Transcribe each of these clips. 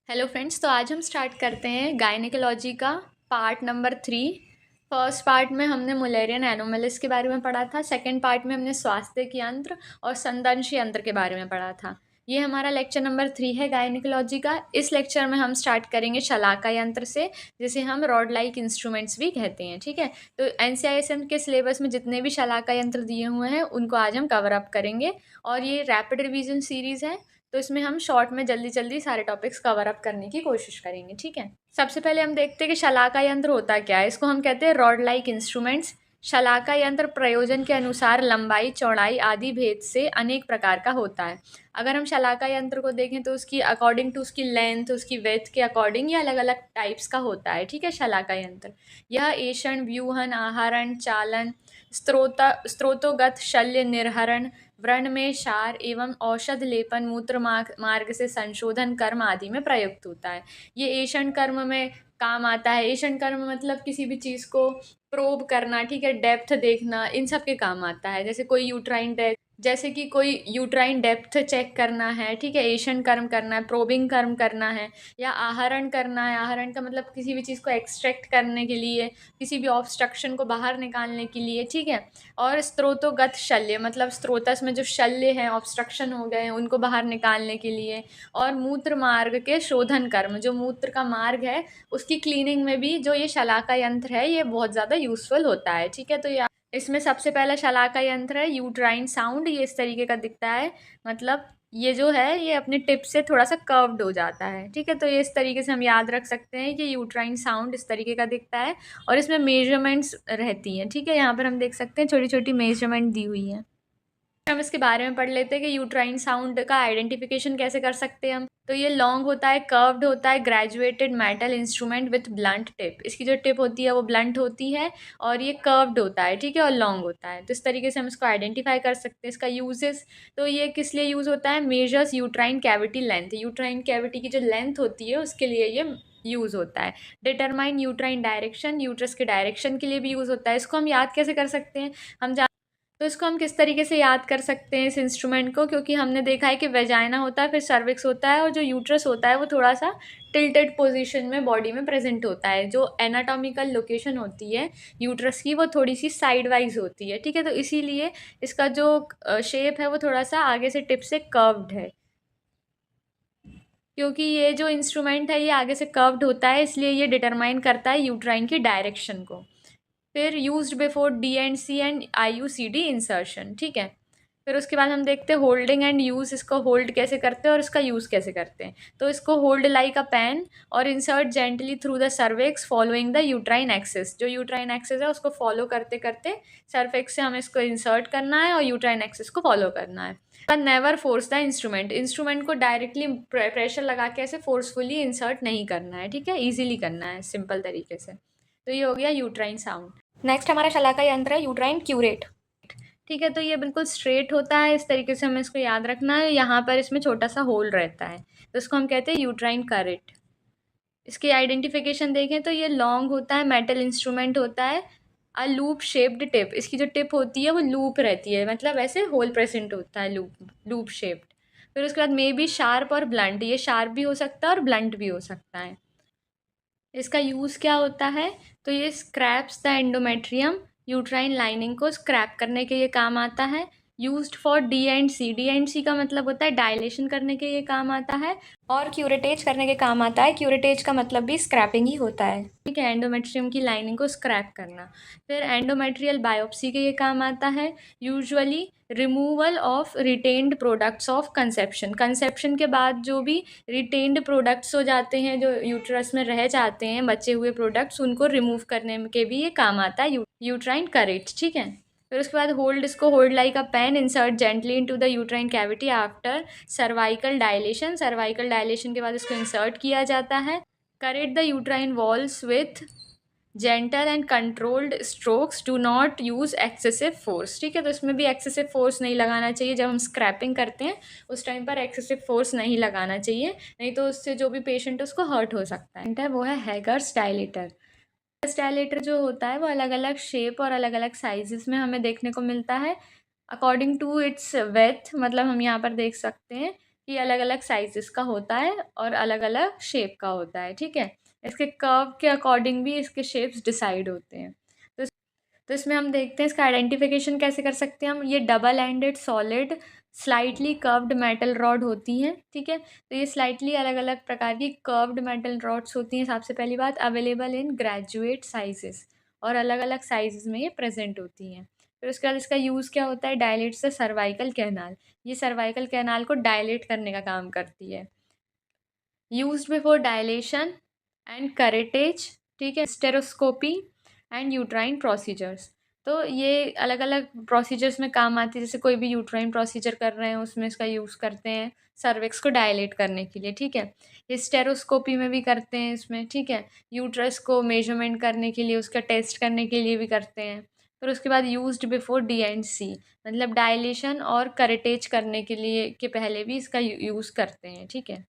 Hello friends, तो आज हम स्टार्ट करते हैं गायनेकोलॉजी का पार्ट नंबर 3। फर्स्ट पार्ट में हमने मुलेरियन एनोमलिस के बारे में पढ़ा था। सेकंड पार्ट में हमने स्वास्थ्य यंत्र और संदंश यंत्र के बारे में पढ़ा था। ये हमारा लेक्चर नंबर 3 है गायनेकोलॉजी का। इस लेक्चर में हम स्टार्ट करेंगे शलाका यंत्र से, जिसे हम रॉड लाइक इंस्ट्रूमेंट्स भी कहते हैं। ठीक है, तो NCISM के सिलेबस में जितने भी शलाका यंत्र दिए हुए हैं उनको आज हम कवर अप करेंगे। और ये रैपिड रिवीजन सीरीज़ है, तो इसमें हम शॉर्ट में जल्दी जल्दी सारे टॉपिक्स कवर अप करने की कोशिश करेंगे। ठीक है, सबसे पहले हम देखते हैं कि शलाका यंत्र होता क्या है। इसको हम कहते हैं रॉड लाइक इंस्ट्रूमेंट्स। शलाका यंत्र प्रयोजन के अनुसार लंबाई, चौड़ाई आदि भेद से अनेक प्रकार का होता है। अगर हम शलाका यंत्र को देखें तो उसकी अकॉर्डिंग टू उसकी लेंथ, उसकी विड्थ के अकॉर्डिंग ये अलग अलग टाइप्स का होता है। ठीक है, शलाका यंत्र यह ऐषण, व्यूहन, आहरण, चालन, स्त्रोतोगत शल्य निर्हरण, व्रण में क्षार एवं औषध लेपन, मूत्र मार्ग से संशोधन कर्म आदि में प्रयुक्त होता है। ये ऐषण कर्म में काम आता है। ऐषण कर्म मतलब किसी भी चीज़ को प्रोब करना, ठीक है, डेप्थ देखना, इन सब के काम आता है। जैसे कि कोई यूट्राइन डेप्थ चेक करना है, ठीक है, ऐषण कर्म करना है, प्रोबिंग कर्म करना है, या आहरण करना है। आहरण का मतलब किसी भी चीज़ को एक्सट्रैक्ट करने के लिए, किसी भी ऑब्स्ट्रक्शन को बाहर निकालने के लिए। ठीक है, और स्त्रोतोगत शल्य मतलब स्त्रोतस में जो शल्य हैं, ऑब्स्ट्रक्शन हो गए हैं, उनको बाहर निकालने के लिए। और मूत्र मार्ग के शोधन कर्म, जो मूत्र का मार्ग है उसकी क्लीनिंग में भी जो ये शलाका यंत्र है ये बहुत ज़्यादा यूज़फुल होता है। ठीक है, तो ये इसमें सबसे पहला शलाका यंत्र है यूट्राइन साउंड। ये इस तरीके का दिखता है, मतलब ये जो है ये अपने टिप से थोड़ा सा कर्व्ड हो जाता है। ठीक है, तो ये इस तरीके से हम याद रख सकते हैं कि यूट्राइन साउंड इस तरीके का दिखता है और इसमें मेजरमेंट्स रहती हैं। ठीक है, यहाँ पर हम देख सकते हैं छोटी छोटी मेजरमेंट दी हुई है। हम इसके बारे में पढ़ लेते हैं कि यूट्राइन साउंड का आइडेंटिफिकेशन कैसे कर सकते हैं हम। तो ये लॉन्ग होता है, कर्व्ड होता है, graduated metal instrument with blunt tip. इसकी जो टिप होती है वो ब्लंट होती है और ये कर्व्ड होता है, ठीक है, और लॉन्ग होता है। तो इस तरीके से हम इसको आइडेंटिफाई कर सकते हैं। इसका यूजेस, तो ये किस लिए यूज़ होता है? Measures uterine cavity length. Uterine cavity की जो लेंथ होती है उसके लिए ये यूज़ होता है। डिटरमाइन यूट्राइन डायरेक्शन, यूट्रस के डायरेक्शन के लिए भी यूज़ होता है। इसको हम याद कैसे कर सकते हैं? तो इसको हम किस तरीके से याद कर सकते हैं इस इंस्ट्रूमेंट को? क्योंकि हमने देखा है कि वेजाइना होता है, फिर सर्विक्स होता है, और जो यूट्रस होता है वो थोड़ा सा टिल्टेड पोजीशन में बॉडी में प्रेजेंट होता है। जो एनाटॉमिकल लोकेशन होती है यूट्रस की वो थोड़ी सी साइड वाइज होती है। ठीक है, तो इसीलिए इसका जो शेप है वो थोड़ा सा आगे से टिप से कर्व्ड है। क्योंकि ये जो इंस्ट्रूमेंट है ये आगे से कर्व्ड होता है, इसलिए ये डिटरमाइन करता है यूट्राइन की डायरेक्शन को। फिर used before DNC and IUCD insertion. ठीक है, फिर उसके बाद हम देखते हैं होल्डिंग एंड यूज़। इसको होल्ड कैसे करते हैं और इसका यूज़ कैसे करते हैं। तो इसको होल्ड लाइक अ पेन और insert gently through the cervix following the uterine axis. जो यूट्राइन एक्सिस है उसको फॉलो करते करते सर्विक्स से हमें इसको इंसर्ट करना है और यूट्राइन एक्सिस को फॉलो करना है। पर never force the instrument. Instrument को डायरेक्टली प्रेशर लगा के ऐसे फोर्सफुली इंसर्ट नहीं करना है। ठीक है, ईजिली करना है, सिंपल तरीके से। तो ये हो गया यूट्राइन साउंड। नेक्स्ट हमारा शलाका यंत्र है यूट्राइन क्यूरेट। ठीक है, तो ये बिल्कुल स्ट्रेट होता है, इस तरीके से हमें इसको याद रखना है। यहाँ पर इसमें छोटा सा होल रहता है, तो इसको हम कहते हैं यूट्राइन करेट। इसकी आइडेंटिफिकेशन देखें तो ये लॉन्ग होता है, मेटल इंस्ट्रूमेंट होता है, अ लूप शेप्ड टिप। इसकी जो टिप होती है वो लूप रहती है, मतलब ऐसे होल प्रेजेंट होता है, लूप शेप्ड। फिर उसके बाद मे बी शार्प और ब्लंट। ये शार्प भी हो सकता है और ब्लंट भी हो सकता है। इसका यूज़ क्या होता है? तो ये scraps the endometrium. Uterine lining को स्क्रैप करने के ये काम आता है। Used for D&C। D&C का मतलब होता है डायलेशन करने के ये काम आता है, और क्यूरेटेज करने के काम आता है। क्यूरेटेज का मतलब भी स्क्रैपिंग ही होता है। ठीक है, एंडोमेट्रियम की लाइनिंग को स्क्रैप करना। फिर एंडोमेट्रियल बायोप्सी के ये काम आता है। Usually removal of retained products of conception. Conception के बाद जो भी रिटेन्ड प्रोडक्ट्स हो जाते हैं, जो यूट्रस में रह जाते हैं बचे हुए प्रोडक्ट्स, उनको रिमूव करने के भी ये काम आता है यूट्राइन करेट। ठीक है, फिर उसके बाद होल्ड। इसको hold like a pen, insert gently into the uterine cavity after cervical dilation. Cervical dilation के बाद इसको इंसर्ट किया जाता है। Curette the uterine walls with gentle and controlled strokes, do not use excessive force. ठीक है, तो इसमें भी एक्सेसिव फोर्स नहीं लगाना चाहिए। जब हम स्क्रैपिंग करते हैं उस टाइम पर एक्सेसिव फोर्स नहीं लगाना चाहिए, नहीं तो उससे जो भी पेशेंट है उसको हर्ट हो सकता है। वो है हैगर्स डायलेटर। डायलेटर जो होता है वो अलग अलग शेप और अलग अलग साइजेस में हमें देखने को मिलता है, अकॉर्डिंग टू इट्स वेथ। मतलब हम यहाँ पर देख सकते हैं ये अलग अलग साइजेस का होता है और अलग अलग शेप का होता है, ठीक है। इसके कर्व के अकॉर्डिंग भी इसके शेप्स डिसाइड होते हैं। तो तो इसमें हम देखते हैं इसका आइडेंटिफिकेशन कैसे कर सकते हैं हम। ये double ended solid slightly curved metal rod होती हैं, ठीक है। तो ये स्लाइटली अलग अलग प्रकार की कर्व्ड मेटल रॉड्स होती हैं। सबसे पहली बात, अवेलेबल इन ग्रेजुएट साइजेस, और अलग अलग साइजेस में ये प्रेजेंट होती हैं। फिर उसके बाद इसका यूज़ क्या होता है, डायलेट्स द सर्वाइकल कैनाल। ये सर्वाइकल कैनाल को डायलेट करने का काम करती है। यूज्ड बिफोर डायलेशन एंड करेटेज, ठीक है, स्टेरोस्कोपी एंड यूट्राइन प्रोसीजर्स। तो ये अलग अलग प्रोसीजर्स में काम आती है। जैसे कोई भी यूट्राइन प्रोसीजर कर रहे हैं उसमें इसका यूज़ करते हैं सर्विक्स को डायलेट करने के लिए, ठीक है। ये स्टेरोस्कोपी में भी करते हैं इसमें, ठीक है। यूट्रस को मेजरमेंट करने के लिए, उसका टेस्ट करने के लिए भी करते हैं। फिर उसके बाद यूज्ड बिफोर डी एंड सी, मतलब डायलेशन और करेटेज करने के लिए के पहले भी इसका यूज़ करते हैं, ठीक है।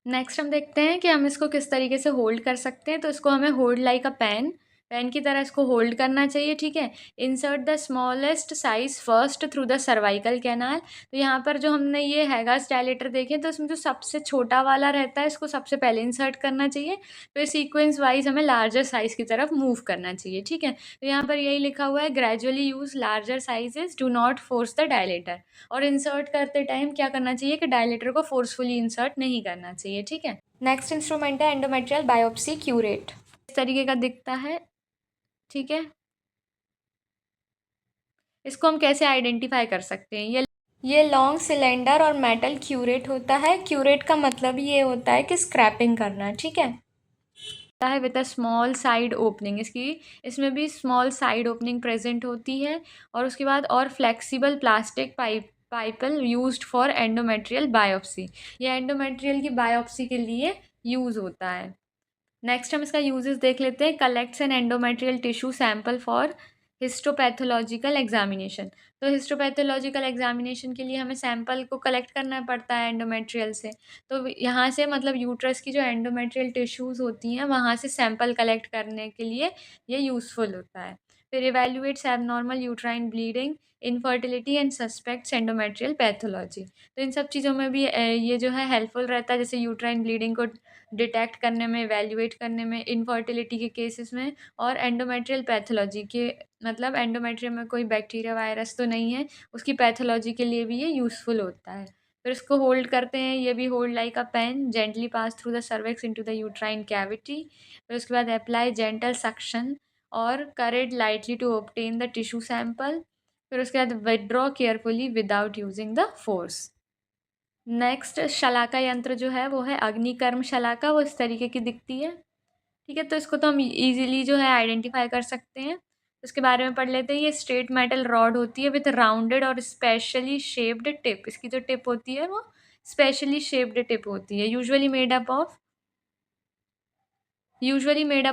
नेक्स्ट हम देखते हैं कि हम इसको किस तरीके से होल्ड कर सकते हैं। तो इसको हमें hold like a pen, pen की तरह इसको होल्ड करना चाहिए, ठीक है। Insert the smallest size first through the cervical canal. तो यहाँ पर जो हमने ये हैगास डायलेटर देखे तो इसमें जो सबसे छोटा वाला रहता है इसको सबसे पहले इंसर्ट करना चाहिए, फिर सीक्वेंस वाइज हमें लार्जर साइज़ की तरफ मूव करना चाहिए, ठीक है। तो यहाँ पर यही लिखा हुआ है, gradually use larger sizes, do not force the dilator. और इंसर्ट करते टाइम क्या करना चाहिए कि डायलेटर को फोर्सफुली इंसर्ट नहीं करना चाहिए, ठीक है। नेक्स्ट इंस्ट्रूमेंट है एंडोमेट्रियल बायोप्सी क्यूरेट। इस तरीके का दिखता है, ठीक है। इसको हम कैसे आइडेंटिफाई कर सकते हैं, ये लॉन्ग सिलेंडर और मेटल क्यूरेट होता है। क्यूरेट का मतलब ये होता है कि स्क्रैपिंग करना, ठीक है। है with a small side opening, इसमें भी स्मॉल साइड ओपनिंग प्रेजेंट होती है। और उसके बाद और flexible plastic pipelle used for endometrial biopsy. ये एंडोमेट्रियल की बायोप्सी के लिए यूज़ होता है। नेक्स्ट हम इसका यूजेस देख लेते हैं। Collects an endometrial tissue sample for histopathological examination. तो हिस्टोपैथोलॉजिकल एग्जामिनेशन के लिए हमें सैंपल को कलेक्ट करना पड़ता है एंडोमेट्रियल से। तो यहाँ से मतलब यूट्रस की जो एंडोमेट्रियल टिश्यूज़ होती हैं वहाँ से सैंपल कलेक्ट करने के लिए ये यूज़फुल होता है। फिर evaluates abnormal uterine bleeding, infertility and suspects endometrial pathology. तो इन सब चीज़ों में भी ये जो है हेल्पफुल रहता है, जैसे यूट्राइन ब्लीडिंग को डिटेक्ट करने में, वैल्यूएट करने में, इनफर्टिलिटी के केसेस में, और एंडोमेट्रियल पैथोलॉजी के मतलब एंडोमेट्रियम में कोई बैक्टीरिया वायरस तो नहीं है, उसकी पैथोलॉजी के लिए भी ये यूज़फुल होता है। फिर इसको होल्ड करते हैं, ये भी hold like a pen, gently pass through the cervix into the uterine cavity. फिर उसके बाद अप्लाई जेंटल सक्शन और curette lightly to obtain the tissue sample. फिर उसके बाद withdraw carefully without using the force. Next शलाका यंत्र जो है वो है अग्निकर्म शलाका, वो इस तरीके की दिखती है, ठीक है। तो इसको तो हम इजीली जो है आइडेंटिफाई कर सकते हैं। उसके बारे में पढ़ लेते हैं। ये स्ट्रेट मेटल रॉड होती है विथ राउंडेड और स्पेशली शेप्ड टिप। इसकी जो टिप होती है वो स्पेशली शेप्ड टिप होती है। यूजुअली मेड अप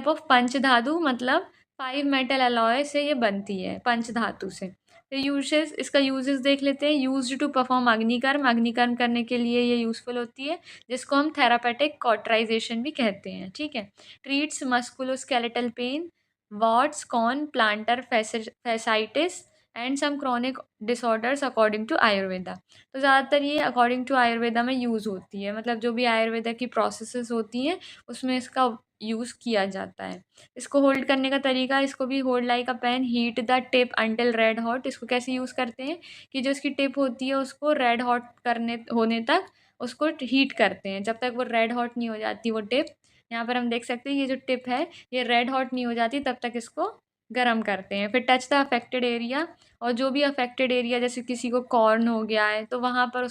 ऑफ पंच धातु, मतलब 5 मेटल अलॉय से ये बनती है, पंच धातु से। फिर यूजेस, इसका यूजेस देख लेते हैं। यूज्ड टू परफॉर्म अग्निकर्म, अग्निकर्म करने के लिए ये यूज़फुल होती है, जिसको हम थेरापेटिक कॉटराइजेशन भी कहते हैं, ठीक है। Treats musculoskeletal pain, warts corn plantar fasciitis and some chronic disorders according to Ayurveda. तो ज़्यादातर ये अकॉर्डिंग टू आयुर्वेदा में यूज़ होती है, मतलब जो भी आयुर्वेदा की प्रोसेसेस होती हैं उसमें इसका यूज़ किया जाता है। इसको होल्ड करने का तरीका, इसको भी hold like a pen, heat the tip until red hot. इसको कैसे यूज़ करते हैं कि जो इसकी टिप होती है उसको रेड हॉट करने होने तक उसको हीट करते हैं, जब तक वो रेड हॉट नहीं हो जाती वो टिप। यहाँ पर हम देख सकते हैं ये जो टिप है ये रेड हॉट नहीं हो जाती तब तक इसको गर्म करते हैं। फिर टच द अफेक्टेड एरिया, और जो भी अफेक्टेड एरिया जैसे किसी को कॉर्न हो गया है तो वहाँ पर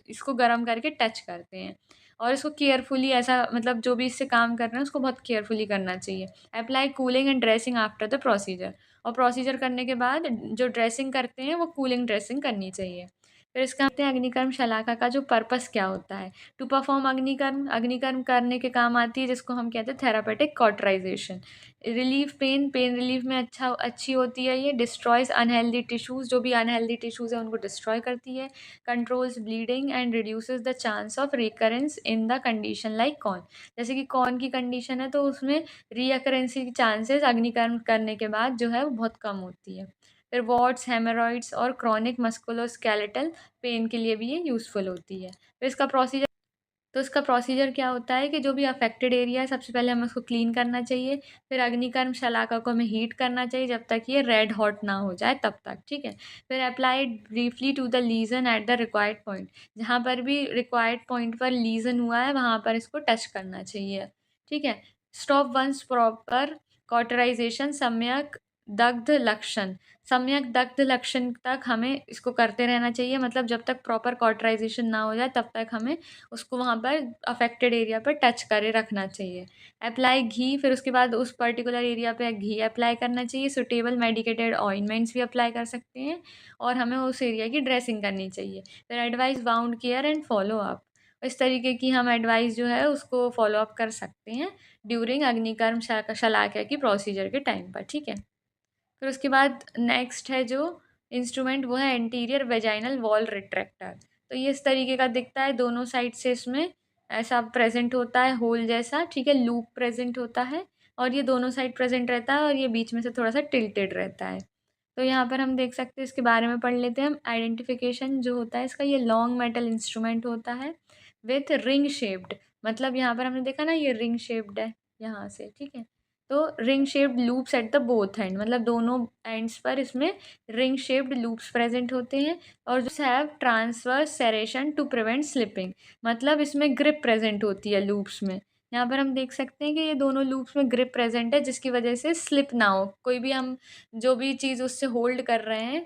इसको गर्म करके टच करते हैं। और इसको केयरफुली, ऐसा मतलब जो भी इससे काम कर रहे हैं उसको बहुत केयरफुली करना चाहिए। Apply cooling and dressing after the procedure, और प्रोसीजर करने के बाद जो ड्रेसिंग करते हैं वो कूलिंग ड्रेसिंग करनी चाहिए। फिर इसका आते हैं अग्निकर्म शलाका का जो पर्पस क्या होता है। टू परफॉर्म अग्निकर्म, अग्निकर्म करने के काम आती है, जिसको हम कहते हैं therapeutic cauterization. Relief pain, pain relief में अच्छी होती है ये। डिस्ट्रॉयज अनहेल्दी टिश्यूज़, जो भी अनहेल्दी टिश्यूज़ हैं उनको डिस्ट्रॉय करती है। Controls bleeding and reduces the chance of recurrence in the condition like corn. जैसे कि कॉन की कंडीशन है तो उसमें रीअकरेंसी की चांसेस अग्निकर्म करने के बाद जो है वो बहुत कम होती है। फिर वॉट्स, हेमरॉइड्स और क्रॉनिक मस्कुलोस्केलेटल पेन के लिए भी ये यूज़फुल होती है। फिर इसका प्रोसीजर क्या होता है कि जो भी अफेक्टेड एरिया है सबसे पहले हमें उसको क्लीन करना चाहिए। फिर अग्निकर्म शलाका को हमें हीट करना चाहिए जब तक ये रेड हॉट ना हो जाए तब तक, ठीक है। फिर applied briefly to the lesion at the required point, जहाँ पर भी रिक्वायर्ड पॉइंट पर लीजन हुआ है वहाँ पर इसको टच करना चाहिए, ठीक है। स्टॉप वंस प्रॉपर कॉटराइजेशन सम्यक दग्ध लक्षण, सम्यक दग्ध लक्षण तक हमें इसको करते रहना चाहिए, मतलब जब तक प्रॉपर कॉटराइजेशन ना हो जाए तब तक हमें उसको वहाँ पर अफेक्टेड एरिया पर टच करे रखना चाहिए। अप्लाई घी, फिर उसके बाद उस पर्टिकुलर एरिया पे घी अप्लाई करना चाहिए। सुटेबल मेडिकेटेड ऑइंटमेंट्स भी अप्लाई कर सकते हैं और हमें उस एरिया की ड्रेसिंग करनी चाहिए। फिर advice wound care and follow up, इस तरीके की हम एडवाइस जो है उसको फॉलो अप कर सकते हैं ड्यूरिंग अग्निकर्म शलाका की प्रोसीजर के टाइम पर, ठीक है। फिर उसके बाद नेक्स्ट है जो इंस्ट्रूमेंट वो है एंटीरियर वेजाइनल वॉल रिट्रैक्टर। तो ये इस तरीके का दिखता है, दोनों साइड से इसमें ऐसा प्रेजेंट होता है होल जैसा, ठीक है, लूप प्रेजेंट होता है और ये दोनों साइड प्रेजेंट रहता है और ये बीच में से थोड़ा सा टिल्टेड रहता है। तो यहाँ पर हम देख सकते हैं, इसके बारे में पढ़ लेते हैं हम। आइडेंटिफिकेशन जो होता है इसका, ये लॉन्ग मेटल इंस्ट्रूमेंट होता है विथ रिंग शेप्ड, मतलब यहाँ पर हमने देखा ना ये रिंग शेप्ड है यहाँ से, ठीक है। तो ring shaped loops at the both and, मतलब दोनों एंड्स पर इसमें रिंग शेप्ड लूप्स प्रेजेंट होते हैं और जो have transverse serration to prevent slipping, मतलब इसमें ग्रिप प्रेजेंट होती है लूप्स में। यहाँ पर हम देख सकते हैं कि ये दोनों लूप्स में ग्रिप प्रेजेंट है जिसकी वजह से स्लिप ना हो, कोई भी हम जो भी चीज़ उससे होल्ड कर रहे हैं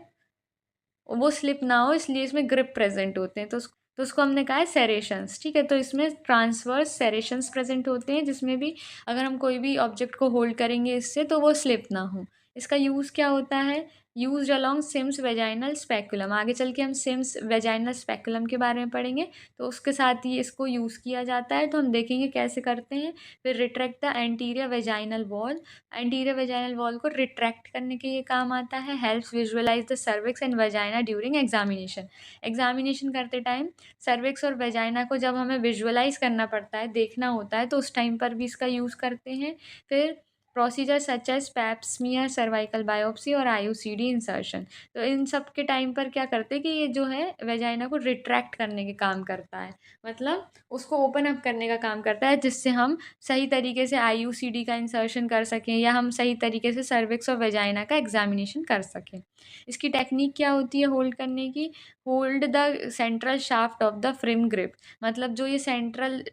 वो स्लिप ना हो, इसलिए इसमें ग्रिप प्रेजेंट होते हैं। तो उसको हमने कहा है सेरेशंस, ठीक है। तो इसमें ट्रांसवर्स सेरेशंस प्रेजेंट होते हैं जिसमें भी अगर हम कोई भी ऑब्जेक्ट को होल्ड करेंगे इससे तो वो स्लिप ना हो। इसका यूज़ क्या होता है, use along Sims vaginal speculum, आगे चल के हम सिम्स वेजाइनल स्पेकुलम के बारे में पढ़ेंगे तो उसके साथ ही इसको यूज़ किया जाता है, तो हम देखेंगे कैसे करते हैं। फिर retract the anterior vaginal wall, anterior vaginal wall को रिट्रैक्ट करने के ये काम आता है। Helps visualize the cervix and vagina during examination, examination करते टाइम सर्विक्स और वेजाइना को जब हमें विजुअलाइज करना पड़ता है, देखना होता है, तो उस टाइम पर भी इसका यूज़ करते हैं। फिर procedure such as Pap smear, cervical biopsy और आईयूसीडी इंसर्शन, तो इन सब के टाइम पर क्या करते हैं कि ये जो है वेजाइना को रिट्रैक्ट करने के काम करता है, मतलब उसको ओपन अप करने का काम करता है जिससे हम सही तरीके से आईयूसीडी का इंसर्शन कर सकें या हम सही तरीके से सर्विक्स और वेजाइना का एग्जामिनेशन कर सकें। इसकी टेक्निक क्या होती है होल्ड करने की, hold the central shaft of the firm grip, मतलब जो ये सेंट्रल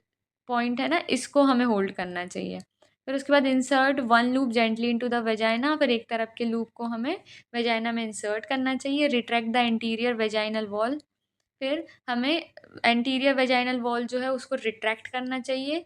पॉइंट है ना इसको हमें होल्ड करना चाहिए। फिर उसके बाद insert one loop gently into the vagina, फिर एक तरफ के लूप को हमें वेजाइना में इंसर्ट करना चाहिए। Retract the interior vaginal wall, फिर हमें एंटीरियर वेजाइनल वॉल जो है उसको रिट्रैक्ट करना चाहिए,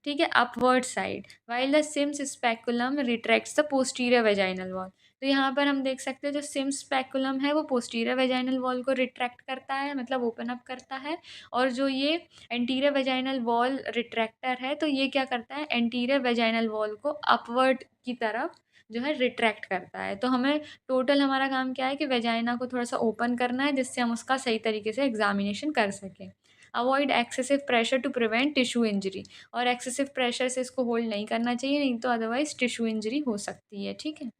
ठीक है, upward side, while the Sims speculum retracts the posterior vaginal wall. तो यहाँ पर हम देख सकते हैं जो सिम्स स्पेकुलम है वो पोस्टीरियर वेजाइनल वॉल को रिट्रैक्ट करता है, मतलब ओपन अप करता है, और जो ये एंटीरियर वेजाइनल वॉल रिट्रैक्टर है तो ये क्या करता है, एंटीरियर वेजाइनल वॉल को अपवर्ड की तरफ जो है रिट्रैक्ट करता है। तो हमें टोटल हमारा काम क्या है कि वेजाइना को थोड़ा सा ओपन करना है जिससे हम उसका सही तरीके से एग्जामिनेशन कर सकें। Avoid excessive pressure to prevent tissue injury, और एक्सेसिव प्रेशर से इसको होल्ड नहीं करना चाहिए, नहीं तो अदरवाइज टिश्यू इंजरी हो सकती है, ठीक है।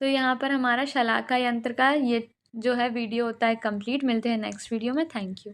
तो यहाँ पर हमारा शलाका यंत्र का ये जो है वीडियो होता है कंप्लीट। मिलते हैं नेक्स्ट वीडियो में। Thank you.